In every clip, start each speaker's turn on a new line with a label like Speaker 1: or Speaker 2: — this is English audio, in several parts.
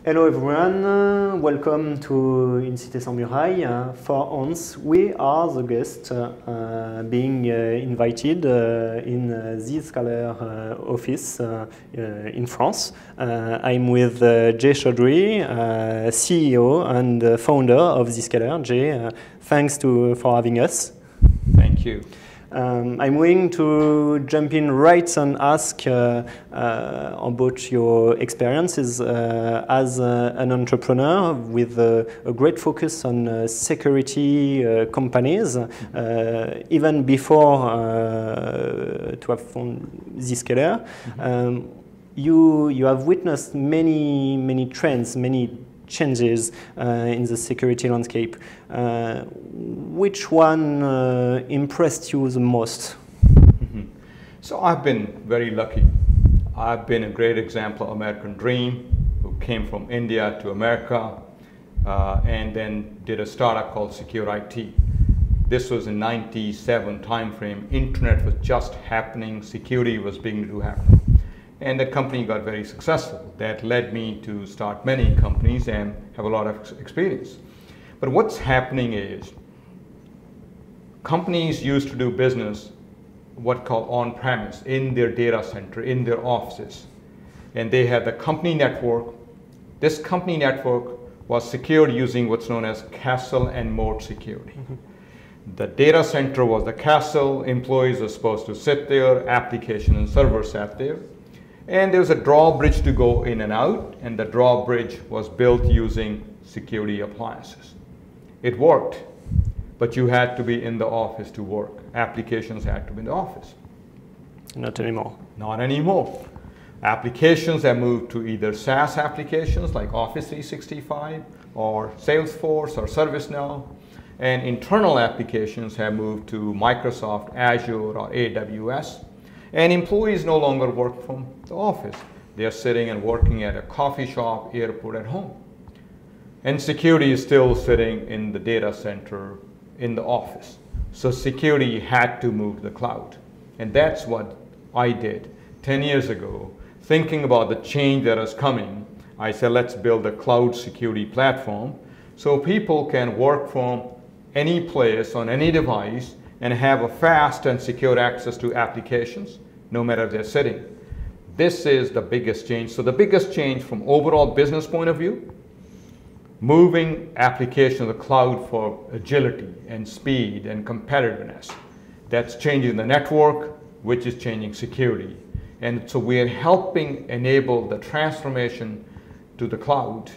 Speaker 1: Hello everyone, welcome to In Cité Sans Muraille. For once, we are the guests being invited in Zscaler office in France. I'm with Jay Chaudhry, CEO and founder of Zscaler. Jay, thanks for having us.
Speaker 2: Thank you.
Speaker 1: I'm willing to jump in right and ask about your experiences as an entrepreneur with a great focus on security companies. Even before to have found Zscaler, you have witnessed many trends, many changes in the security landscape. Which one impressed you the most?
Speaker 2: So I've been very lucky. I've been a great example of American dream, who came from India to America and then did a startup called Security. This was in '97 timeframe. Internet was just happening. Security was beginning to happen. And the company got very successful. That led me to start many companies and have a lot of experience. But what's happening is companies used to do business what called on-premise, in their data center, in their offices. And they had the company network. This company network was secured using what's known as castle and moat security. The data center was the castle. Employees were supposed to sit there. Application and servers sat there. And there was a drawbridge to go in and out, and the drawbridge was built using security appliances. It worked, but you had to be in the office to work. Applications had to be in the office.
Speaker 1: Not anymore.
Speaker 2: Not anymore. Applications have moved to either SaaS applications like Office 365 or Salesforce or ServiceNow, and internal applications have moved to Microsoft Azure or AWS. And employees no longer work from the office. They are sitting and working at a coffee shop, airport, at home. And security is still sitting in the data center in the office. So security had to move to the cloud. And that's what I did 10 years ago. Thinking about the change that is coming, I said, let's build a cloud security platform so people can work from any place on any device and have a fast and secure access to applications, no matter if they're sitting. This is the biggest change. So the biggest change from overall business point of view, moving applications to the cloud for agility and speed and competitiveness. That's changing the network, which is changing security. And so we are helping enable the transformation to the cloud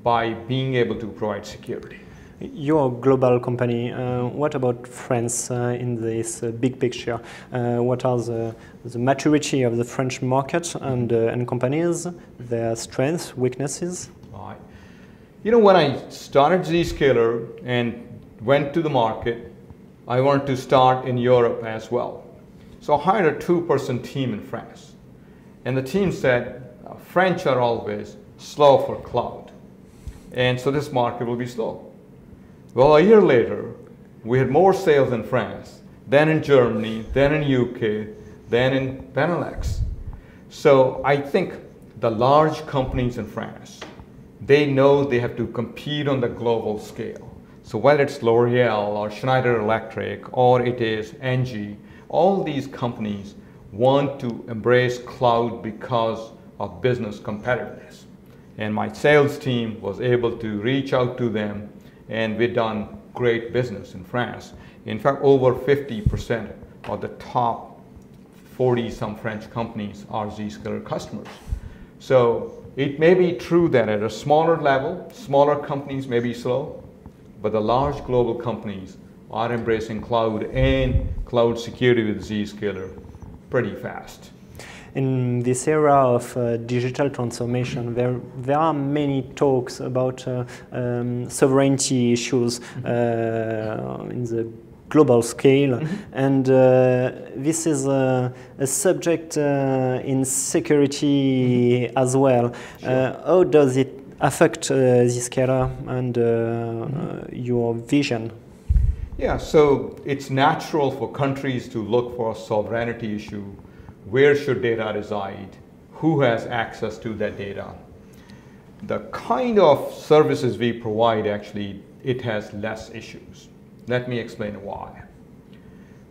Speaker 2: by being able to provide security.
Speaker 1: You're a global company. What about France in this big picture? What are the maturity of the French market and companies, their strengths, weaknesses?
Speaker 2: Right. You know, when I started Zscaler and went to the market, I wanted to start in Europe as well. So I hired a 2-person team in France. And the team said, French are always slow for cloud. And so this market will be slow. Well, a year later, we had more sales in France, then in Germany, then in UK, then in Benelux. So I think the large companies in France, they know they have to compete on the global scale. So whether it's L'Oreal or Schneider Electric or it is Engie, all these companies want to embrace cloud because of business competitiveness. And my sales team was able to reach out to them, and we've done great business in France. In fact, over 50% of the top 40-some French companies are Zscaler customers. So it may be true that at a smaller level, smaller companies may be slow, but the large global companies are embracing cloud and cloud security with Zscaler pretty fast.
Speaker 1: In this era of digital transformation, there are many talks about sovereignty issues in the global scale, and this is a subject in security as well. Sure. How does it affect Zscaler and your vision?
Speaker 2: Yeah, so it's natural for countries to look for a sovereignty issue. Where should data reside? Who has access to that data? the kind of services we provide, actually, it has less issues. Let me explain why.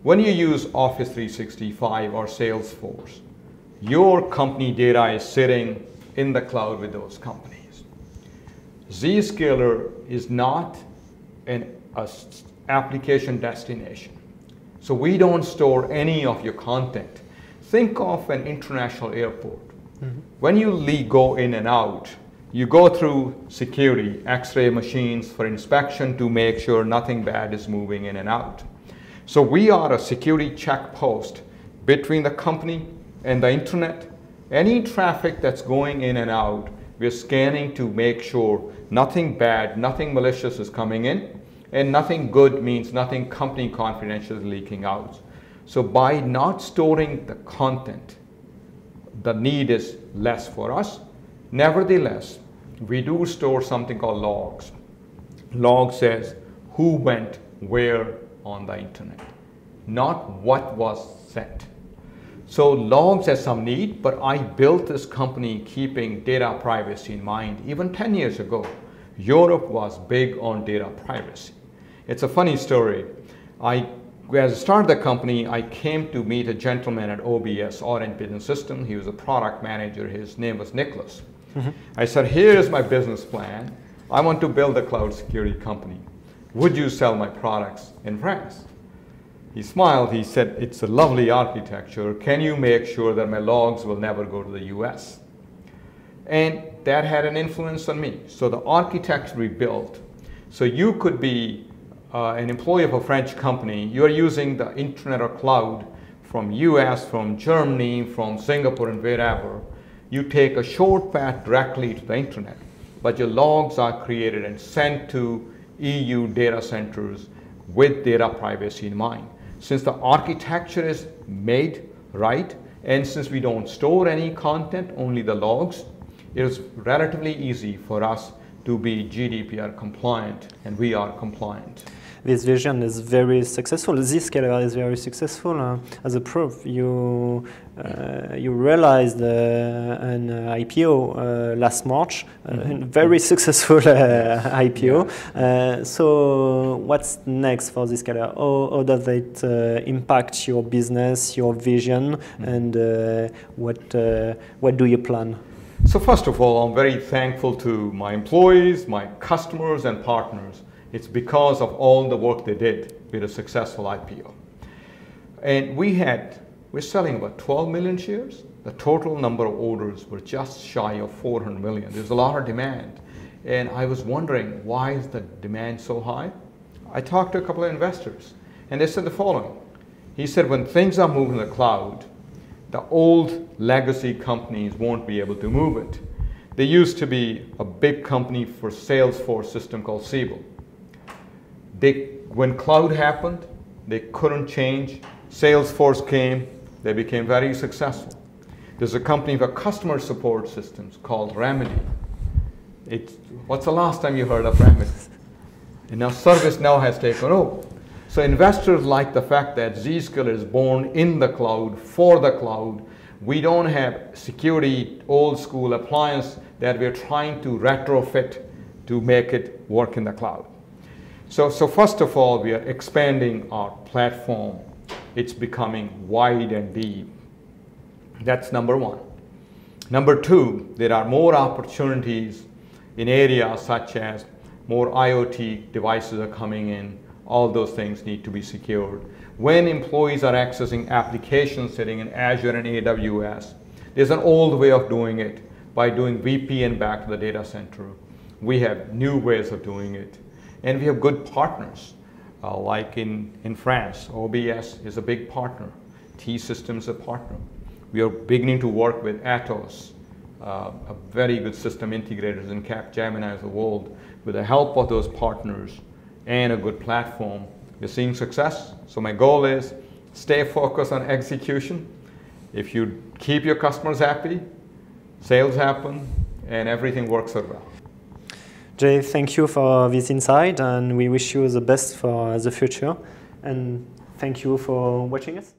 Speaker 2: When you use Office 365 or Salesforce, your company data is sitting in the cloud with those companies. Zscaler is not an application destination. So we don't store any of your content. Think of an international airport. Mm-hmm. When you go in and out, you go through security, X-ray machines for inspection to make sure nothing bad is moving in and out. So we are a security check post between the company and the internet. Any traffic that's going in and out, we're scanning to make sure nothing bad, nothing malicious is coming in, and nothing good means nothing company confidential is leaking out. So by not storing the content, the need is less for us. Nevertheless, we do store something called logs. Log says who went where on the internet, not what was sent. So logs has some need, but I built this company keeping data privacy in mind. Even 10 years ago, Europe was big on data privacy. It's a funny story. As I started the company, I came to meet a gentleman at OBS, Orange Business System. He was a product manager. His name was Nicholas. Mm-hmm. I said, here's my business plan. I want to build a cloud security company. Would you sell my products in France? He smiled. He said, it's a lovely architecture. Can you make sure that my logs will never go to the US? And that had an influence on me. So the architecture we built, so you could be an employee of a French company. You're using the internet or cloud from US, from Germany, from Singapore, and wherever. You take a short path directly to the internet, but your logs are created and sent to EU data centers with data privacy in mind. Since the architecture is made right, and since we don't store any content, only the logs, it is relatively easy for us to be GDPR compliant, and we are compliant.
Speaker 1: This vision is very successful. Zscaler is very successful. As a proof, you realized an IPO last March, very successful IPO. So what's next for Zscaler? How does it impact your business, your vision, and what do you plan?
Speaker 2: So first of all, I'm very thankful to my employees, my customers, and partners. It's because of all the work they did with a successful IPO. And we're selling about 12 million shares. The total number of orders were just shy of 400 million. There's a lot of demand. And I was wondering, why is the demand so high? I talked to a couple of investors, and they said the following. He said, when things are moving to the cloud, the old legacy companies won't be able to move it. There used to be a big company for Salesforce system called Siebel. When cloud happened, they couldn't change. Salesforce came, they became very successful. There's a company for customer support systems called Remedy. What's the last time you heard of Remedy? And now ServiceNow has taken over. So investors like the fact that Zscaler is born in the cloud, for the cloud. We don't have security, old school appliance that we're trying to retrofit to make it work in the cloud. So first of all, we are expanding our platform. It's becoming wide and deep. That's number one. Number two, there are more opportunities in areas such as more IoT devices are coming in. All those things need to be secured. When employees are accessing applications sitting in Azure and AWS, there's an old way of doing it by doing VPN back to the data center. We have new ways of doing it. And we have good partners, like in France, OBS is a big partner. T-Systems is a partner. We are beginning to work with Atos, a very good system integrators in Capgemini of the world. With the help of those partners and a good platform, we're seeing success. So my goal is stay focused on execution. If you keep your customers happy, sales happen, and everything works out well.
Speaker 1: Jay, thank you for this insight, and we wish you the best for the future. And thank you for watching us.